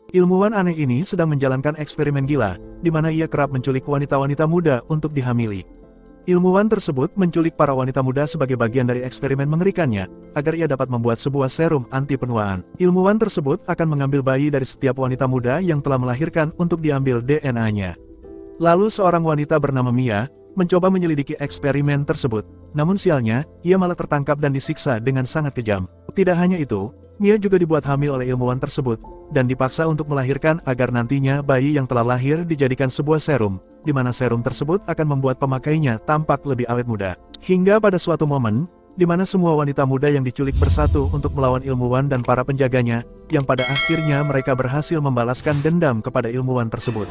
Ilmuwan aneh ini sedang menjalankan eksperimen gila, di mana ia kerap menculik wanita-wanita muda untuk dihamili. Ilmuwan tersebut menculik para wanita muda sebagai bagian dari eksperimen mengerikannya, agar ia dapat membuat sebuah serum anti penuaan. Ilmuwan tersebut akan mengambil bayi dari setiap wanita muda yang telah melahirkan untuk diambil DNA-nya. Lalu seorang wanita bernama Mia, mencoba menyelidiki eksperimen tersebut. Namun sialnya, ia malah tertangkap dan disiksa dengan sangat kejam. Tidak hanya itu, Mia juga dibuat hamil oleh ilmuwan tersebut, dan dipaksa untuk melahirkan agar nantinya bayi yang telah lahir dijadikan sebuah serum, di mana serum tersebut akan membuat pemakainya tampak lebih awet muda. Hingga pada suatu momen, di mana semua wanita muda yang diculik bersatu untuk melawan ilmuwan dan para penjaganya, yang pada akhirnya mereka berhasil membalaskan dendam kepada ilmuwan tersebut.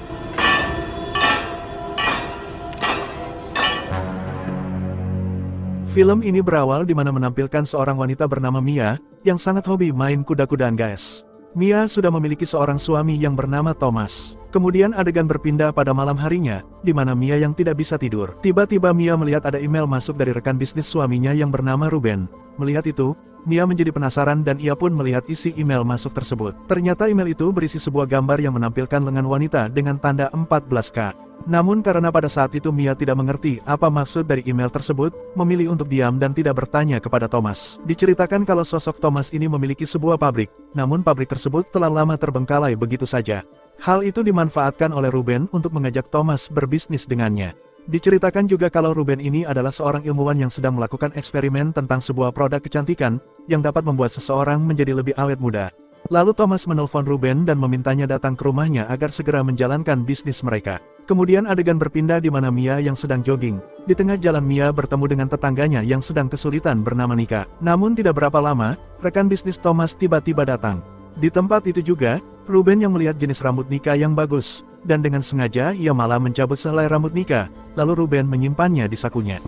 Film ini berawal di mana menampilkan seorang wanita bernama Mia, yang sangat hobi main kuda-kudaan guys. Mia sudah memiliki seorang suami yang bernama Thomas. Kemudian adegan berpindah pada malam harinya, di mana Mia yang tidak bisa tidur. Tiba-tiba Mia melihat ada email masuk dari rekan bisnis suaminya yang bernama Ruben. Melihat itu, Mia menjadi penasaran dan ia pun melihat isi email masuk tersebut. Ternyata email itu berisi sebuah gambar yang menampilkan lengan wanita dengan tanda 14K. Namun karena pada saat itu Mia tidak mengerti apa maksud dari email tersebut, memilih untuk diam dan tidak bertanya kepada Thomas. Diceritakan kalau sosok Thomas ini memiliki sebuah pabrik, namun pabrik tersebut telah lama terbengkalai begitu saja. Hal itu dimanfaatkan oleh Ruben untuk mengajak Thomas berbisnis dengannya. Diceritakan juga kalau Ruben ini adalah seorang ilmuwan yang sedang melakukan eksperimen tentang sebuah produk kecantikan, yang dapat membuat seseorang menjadi lebih awet muda. Lalu Thomas menelpon Ruben dan memintanya datang ke rumahnya agar segera menjalankan bisnis mereka. Kemudian adegan berpindah di mana Mia yang sedang jogging. Di tengah jalan Mia bertemu dengan tetangganya yang sedang kesulitan bernama Nika. Namun tidak berapa lama, rekan bisnis Thomas tiba-tiba datang. Di tempat itu juga, Ruben yang melihat jenis rambut Nika yang bagus, dan dengan sengaja ia malah mencabut sehelai rambut Nika, lalu Ruben menyimpannya di sakunya.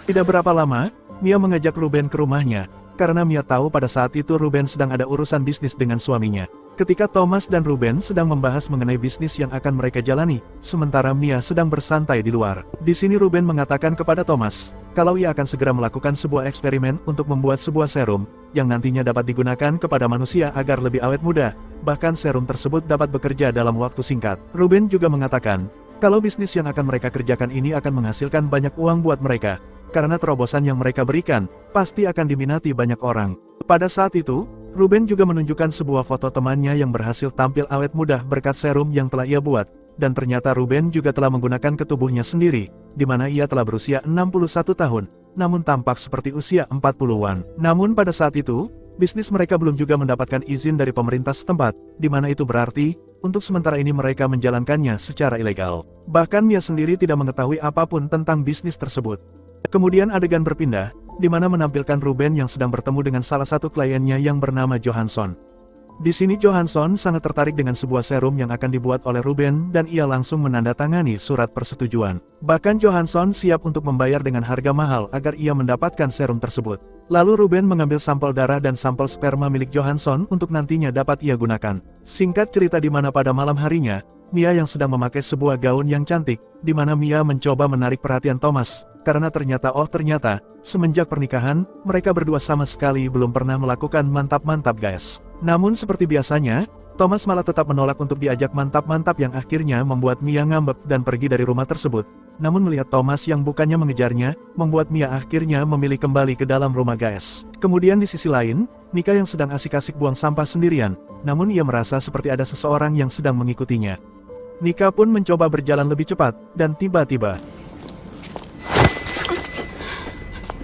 Tidak berapa lama, Mia mengajak Ruben ke rumahnya, karena Mia tahu pada saat itu Ruben sedang ada urusan bisnis dengan suaminya. Ketika Thomas dan Ruben sedang membahas mengenai bisnis yang akan mereka jalani, sementara Mia sedang bersantai di luar. Di sini Ruben mengatakan kepada Thomas, kalau ia akan segera melakukan sebuah eksperimen untuk membuat sebuah serum, yang nantinya dapat digunakan kepada manusia agar lebih awet muda, bahkan serum tersebut dapat bekerja dalam waktu singkat. Ruben juga mengatakan, kalau bisnis yang akan mereka kerjakan ini akan menghasilkan banyak uang buat mereka, karena terobosan yang mereka berikan, pasti akan diminati banyak orang. Pada saat itu, Ruben juga menunjukkan sebuah foto temannya yang berhasil tampil awet muda berkat serum yang telah ia buat, dan ternyata Ruben juga telah menggunakan ke tubuhnya sendiri, di mana ia telah berusia 61 tahun, namun tampak seperti usia 40-an. Namun pada saat itu, bisnis mereka belum juga mendapatkan izin dari pemerintah setempat, di mana itu berarti, untuk sementara ini mereka menjalankannya secara ilegal. Bahkan Mia sendiri tidak mengetahui apapun tentang bisnis tersebut. Kemudian adegan berpindah, di mana menampilkan Ruben yang sedang bertemu dengan salah satu kliennya yang bernama Johansson. Di sini Johansson sangat tertarik dengan sebuah serum yang akan dibuat oleh Ruben dan ia langsung menandatangani surat persetujuan. Bahkan Johansson siap untuk membayar dengan harga mahal agar ia mendapatkan serum tersebut. Lalu Ruben mengambil sampel darah dan sampel sperma milik Johansson untuk nantinya dapat ia gunakan. Singkat cerita di mana pada malam harinya, Mia yang sedang memakai sebuah gaun yang cantik, di mana Mia mencoba menarik perhatian Thomas, karena ternyata semenjak pernikahan, mereka berdua sama sekali belum pernah melakukan mantap-mantap guys. Namun seperti biasanya, Thomas malah tetap menolak untuk diajak mantap-mantap yang akhirnya membuat Mia ngambek dan pergi dari rumah tersebut. Namun melihat Thomas yang bukannya mengejarnya, membuat Mia akhirnya memilih kembali ke dalam rumah guys. Kemudian di sisi lain, Nika yang sedang asik-asik buang sampah sendirian, namun ia merasa seperti ada seseorang yang sedang mengikutinya. Nika pun mencoba berjalan lebih cepat, dan tiba-tiba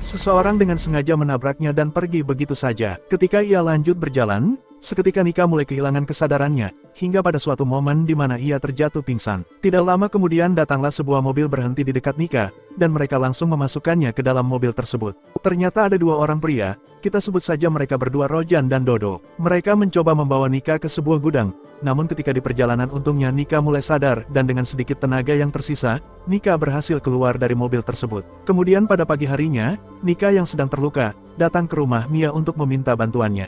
seseorang dengan sengaja menabraknya dan pergi begitu saja. Ketika ia lanjut berjalan, seketika Nika mulai kehilangan kesadarannya, hingga pada suatu momen di mana ia terjatuh pingsan. Tidak lama kemudian datanglah sebuah mobil berhenti di dekat Nika, dan mereka langsung memasukkannya ke dalam mobil tersebut. Ternyata ada dua orang pria, kita sebut saja mereka berdua Rojan dan Dodo. Mereka mencoba membawa Nika ke sebuah gudang, namun ketika di perjalanan untungnya Nika mulai sadar dan dengan sedikit tenaga yang tersisa, Nika berhasil keluar dari mobil tersebut. Kemudian pada pagi harinya, Nika yang sedang terluka, datang ke rumah Mia untuk meminta bantuannya.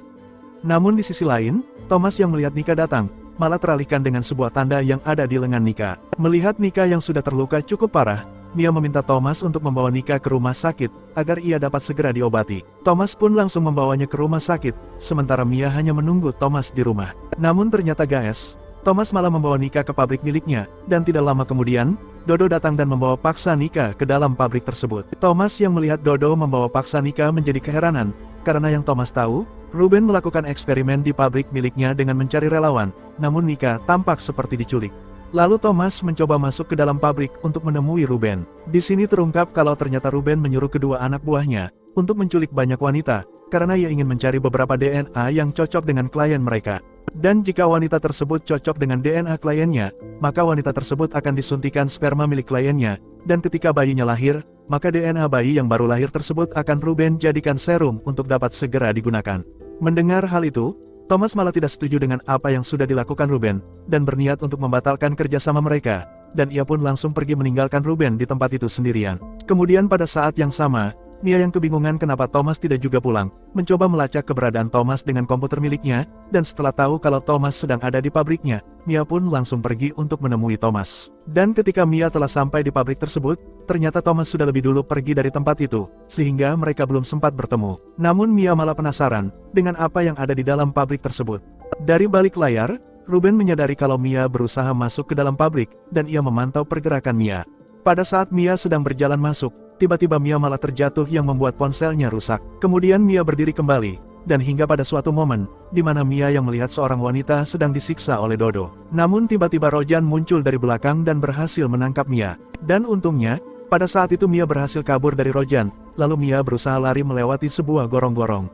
Namun di sisi lain, Thomas yang melihat Nika datang, malah teralihkan dengan sebuah tanda yang ada di lengan Nika. Melihat Nika yang sudah terluka cukup parah, Mia meminta Thomas untuk membawa Nika ke rumah sakit, agar ia dapat segera diobati. Thomas pun langsung membawanya ke rumah sakit, sementara Mia hanya menunggu Thomas di rumah. Namun ternyata guys, Thomas malah membawa Nika ke pabrik miliknya, dan tidak lama kemudian, Dodo datang dan membawa paksa Nika ke dalam pabrik tersebut. Thomas yang melihat Dodo membawa paksa Nika menjadi keheranan, karena yang Thomas tahu, Ruben melakukan eksperimen di pabrik miliknya dengan mencari relawan, namun Nika tampak seperti diculik. Lalu Thomas mencoba masuk ke dalam pabrik untuk menemui Ruben. Di sini terungkap kalau ternyata Ruben menyuruh kedua anak buahnya untuk menculik banyak wanita, karena ia ingin mencari beberapa DNA yang cocok dengan klien mereka. Dan jika wanita tersebut cocok dengan DNA kliennya, maka wanita tersebut akan disuntikan sperma milik kliennya, dan ketika bayinya lahir, maka DNA bayi yang baru lahir tersebut akan Ruben jadikan serum untuk dapat segera digunakan. Mendengar hal itu, Thomas malah tidak setuju dengan apa yang sudah dilakukan Ruben, dan berniat untuk membatalkan kerjasama mereka, dan ia pun langsung pergi meninggalkan Ruben di tempat itu sendirian. Kemudian pada saat yang sama, Mia yang kebingungan kenapa Thomas tidak juga pulang, mencoba melacak keberadaan Thomas dengan komputer miliknya, dan setelah tahu kalau Thomas sedang ada di pabriknya, Mia pun langsung pergi untuk menemui Thomas. Dan ketika Mia telah sampai di pabrik tersebut, ternyata Thomas sudah lebih dulu pergi dari tempat itu, sehingga mereka belum sempat bertemu. Namun Mia malah penasaran dengan apa yang ada di dalam pabrik tersebut. Dari balik layar, Ruben menyadari kalau Mia berusaha masuk ke dalam pabrik, dan ia memantau pergerakan Mia. Pada saat Mia sedang berjalan masuk, tiba-tiba Mia malah terjatuh yang membuat ponselnya rusak. Kemudian Mia berdiri kembali, dan hingga pada suatu momen, di mana Mia yang melihat seorang wanita sedang disiksa oleh Dodo. Namun tiba-tiba Rojan muncul dari belakang dan berhasil menangkap Mia. Dan untungnya, pada saat itu Mia berhasil kabur dari Rojan, lalu Mia berusaha lari melewati sebuah gorong-gorong.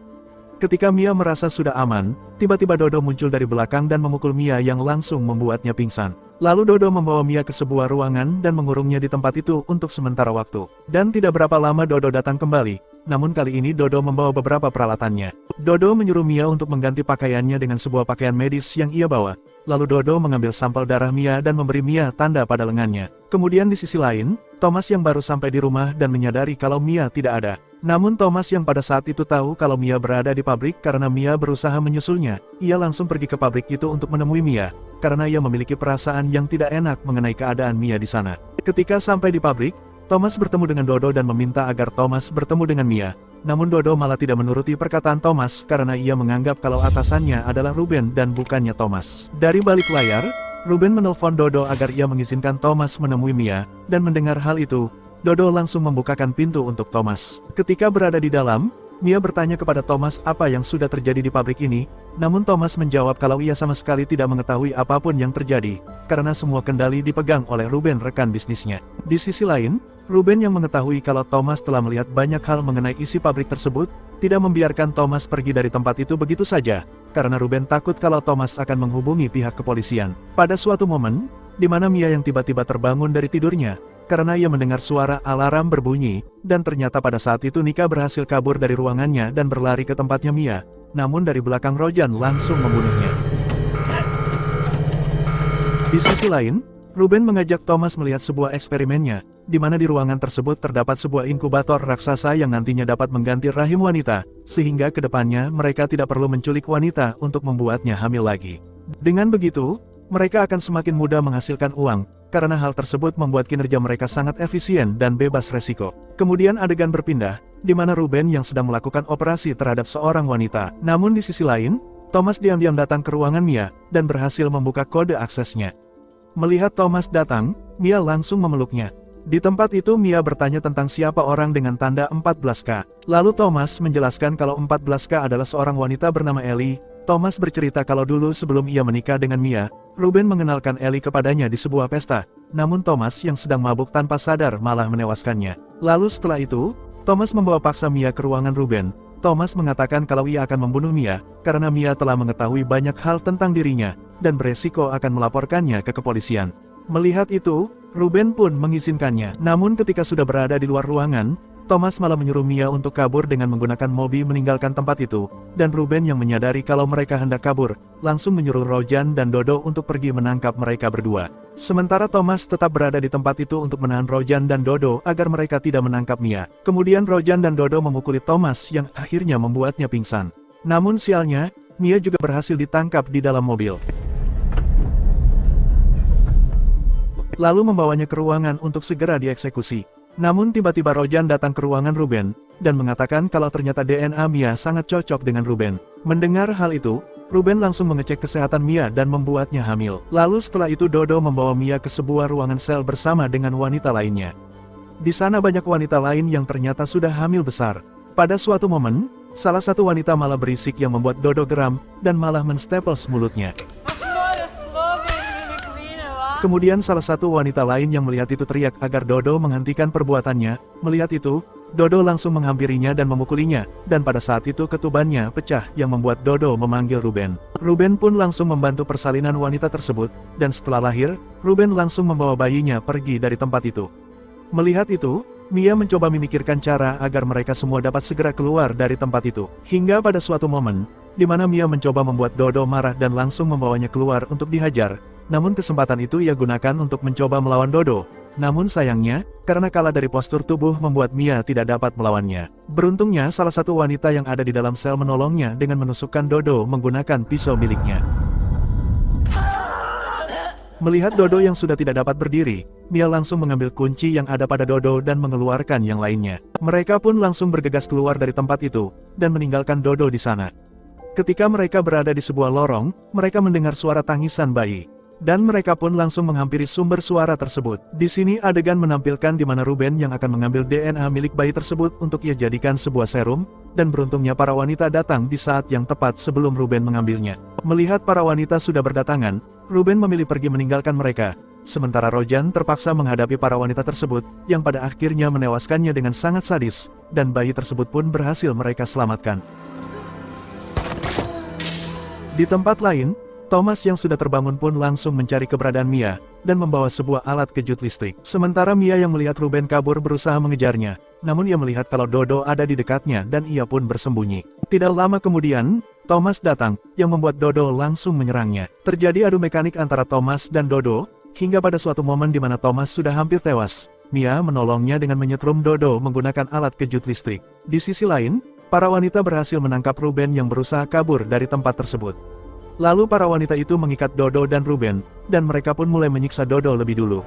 Ketika Mia merasa sudah aman, tiba-tiba Dodo muncul dari belakang dan memukul Mia yang langsung membuatnya pingsan. Lalu Dodo membawa Mia ke sebuah ruangan dan mengurungnya di tempat itu untuk sementara waktu. Dan tidak berapa lama Dodo datang kembali, namun kali ini Dodo membawa beberapa peralatannya. Dodo menyuruh Mia untuk mengganti pakaiannya dengan sebuah pakaian medis yang ia bawa. Lalu Dodo mengambil sampel darah Mia dan memberi Mia tanda pada lengannya. Kemudian di sisi lain, Thomas yang baru sampai di rumah dan menyadari kalau Mia tidak ada. Namun Thomas yang pada saat itu tahu kalau Mia berada di pabrik karena Mia berusaha menyusulnya, ia langsung pergi ke pabrik itu untuk menemui Mia, karena ia memiliki perasaan yang tidak enak mengenai keadaan Mia di sana. Ketika sampai di pabrik, Thomas bertemu dengan Dodo dan meminta agar Thomas bertemu dengan Mia. Namun Dodo malah tidak menuruti perkataan Thomas karena ia menganggap kalau atasannya adalah Ruben dan bukannya Thomas. Dari balik layar, Ruben menelpon Dodo agar ia mengizinkan Thomas menemui Mia, dan mendengar hal itu, Dodo langsung membukakan pintu untuk Thomas. Ketika berada di dalam, Mia bertanya kepada Thomas apa yang sudah terjadi di pabrik ini, namun Thomas menjawab kalau ia sama sekali tidak mengetahui apapun yang terjadi, karena semua kendali dipegang oleh Ruben rekan bisnisnya. Di sisi lain, Ruben yang mengetahui kalau Thomas telah melihat banyak hal mengenai isi pabrik tersebut, tidak membiarkan Thomas pergi dari tempat itu begitu saja, karena Ruben takut kalau Thomas akan menghubungi pihak kepolisian. Pada suatu momen, di mana Mia yang tiba-tiba terbangun dari tidurnya, karena ia mendengar suara alarm berbunyi, dan ternyata pada saat itu Nika berhasil kabur dari ruangannya dan berlari ke tempatnya Mia, namun dari belakang Rojan langsung membunuhnya. Di sisi lain, Ruben mengajak Thomas melihat sebuah eksperimennya, di mana di ruangan tersebut terdapat sebuah inkubator raksasa yang nantinya dapat mengganti rahim wanita, sehingga kedepannya mereka tidak perlu menculik wanita untuk membuatnya hamil lagi. Dengan begitu, mereka akan semakin mudah menghasilkan uang, karena hal tersebut membuat kinerja mereka sangat efisien dan bebas resiko. Kemudian adegan berpindah, di mana Ruben yang sedang melakukan operasi terhadap seorang wanita. Namun di sisi lain, Thomas diam-diam datang ke ruangan Mia, dan berhasil membuka kode aksesnya. Melihat Thomas datang, Mia langsung memeluknya. Di tempat itu Mia bertanya tentang siapa orang dengan tanda 14K. Lalu Thomas menjelaskan kalau 14K adalah seorang wanita bernama Ellie. Thomas bercerita kalau dulu sebelum ia menikah dengan Mia, Ruben mengenalkan Ellie kepadanya di sebuah pesta. Namun Thomas yang sedang mabuk tanpa sadar malah menewaskannya. Lalu setelah itu, Thomas membawa paksa Mia ke ruangan Ruben. Thomas mengatakan kalau ia akan membunuh Mia, karena Mia telah mengetahui banyak hal tentang dirinya, dan beresiko akan melaporkannya ke kepolisian. Melihat itu, Ruben pun mengizinkannya. Namun ketika sudah berada di luar ruangan, Thomas malah menyuruh Mia untuk kabur dengan menggunakan mobil meninggalkan tempat itu, dan Ruben yang menyadari kalau mereka hendak kabur, langsung menyuruh Rojan dan Dodo untuk pergi menangkap mereka berdua. Sementara Thomas tetap berada di tempat itu untuk menahan Rojan dan Dodo agar mereka tidak menangkap Mia. Kemudian Rojan dan Dodo memukuli Thomas yang akhirnya membuatnya pingsan. Namun sialnya, Mia juga berhasil ditangkap di dalam mobil. Lalu membawanya ke ruangan untuk segera dieksekusi. Namun tiba-tiba Rojan datang ke ruangan Ruben, dan mengatakan kalau ternyata DNA Mia sangat cocok dengan Ruben. Mendengar hal itu, Ruben langsung mengecek kesehatan Mia dan membuatnya hamil. Lalu setelah itu Dodo membawa Mia ke sebuah ruangan sel bersama dengan wanita lainnya. Di sana banyak wanita lain yang ternyata sudah hamil besar. Pada suatu momen, salah satu wanita malah berisik yang membuat Dodo geram, dan malah menstaples mulutnya. Kemudian salah satu wanita lain yang melihat itu teriak agar Dodo menghentikan perbuatannya. Melihat itu, Dodo langsung menghampirinya dan memukulinya, dan pada saat itu ketubannya pecah yang membuat Dodo memanggil Ruben. Ruben pun langsung membantu persalinan wanita tersebut, dan setelah lahir, Ruben langsung membawa bayinya pergi dari tempat itu. Melihat itu, Mia mencoba memikirkan cara agar mereka semua dapat segera keluar dari tempat itu. Hingga pada suatu momen, di mana Mia mencoba membuat Dodo marah dan langsung membawanya keluar untuk dihajar. Namun kesempatan itu ia gunakan untuk mencoba melawan Dodo. Namun sayangnya, karena kalah dari postur tubuh membuat Mia tidak dapat melawannya. Beruntungnya salah satu wanita yang ada di dalam sel menolongnya dengan menusukkan Dodo menggunakan pisau miliknya. Melihat Dodo yang sudah tidak dapat berdiri, Mia langsung mengambil kunci yang ada pada Dodo dan mengeluarkan yang lainnya. Mereka pun langsung bergegas keluar dari tempat itu, dan meninggalkan Dodo di sana. Ketika mereka berada di sebuah lorong, mereka mendengar suara tangisan bayi. Dan mereka pun langsung menghampiri sumber suara tersebut. Di sini adegan menampilkan di mana Ruben yang akan mengambil DNA milik bayi tersebut untuk ia jadikan sebuah serum, dan beruntungnya para wanita datang di saat yang tepat sebelum Ruben mengambilnya. Melihat para wanita sudah berdatangan, Ruben memilih pergi meninggalkan mereka, sementara Rojan terpaksa menghadapi para wanita tersebut, yang pada akhirnya menewaskannya dengan sangat sadis, dan bayi tersebut pun berhasil mereka selamatkan. Di tempat lain, Thomas yang sudah terbangun pun langsung mencari keberadaan Mia, dan membawa sebuah alat kejut listrik. Sementara Mia yang melihat Ruben kabur berusaha mengejarnya, namun ia melihat kalau Dodo ada di dekatnya dan ia pun bersembunyi. Tidak lama kemudian, Thomas datang, yang membuat Dodo langsung menyerangnya. Terjadi adu mekanik antara Thomas dan Dodo, hingga pada suatu momen di mana Thomas sudah hampir tewas. Mia menolongnya dengan menyetrum Dodo menggunakan alat kejut listrik. Di sisi lain, para wanita berhasil menangkap Ruben yang berusaha kabur dari tempat tersebut. Lalu para wanita itu mengikat Dodo dan Ruben, dan mereka pun mulai menyiksa Dodo lebih dulu.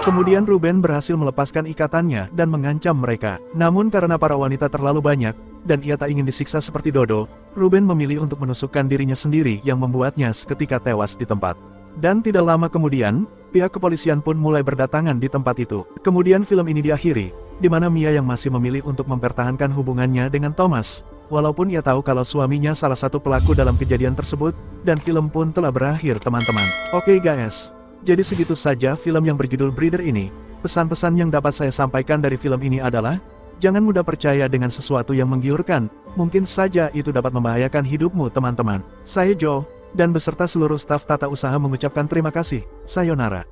Kemudian Ruben berhasil melepaskan ikatannya dan mengancam mereka. Namun karena para wanita terlalu banyak, dan ia tak ingin disiksa seperti Dodo, Ruben memilih untuk menusukkan dirinya sendiri yang membuatnya seketika tewas di tempat. Dan tidak lama kemudian, pihak kepolisian pun mulai berdatangan di tempat itu. Kemudian film ini diakhiri, di mana Mia yang masih memilih untuk mempertahankan hubungannya dengan Thomas, walaupun ia tahu kalau suaminya salah satu pelaku dalam kejadian tersebut, dan film pun telah berakhir teman-teman. Oke guys, jadi segitu saja film yang berjudul Breeder ini. Pesan-pesan yang dapat saya sampaikan dari film ini adalah, jangan mudah percaya dengan sesuatu yang menggiurkan, mungkin saja itu dapat membahayakan hidupmu teman-teman. Saya Joe, dan beserta seluruh staf tata usaha mengucapkan terima kasih. Sayonara.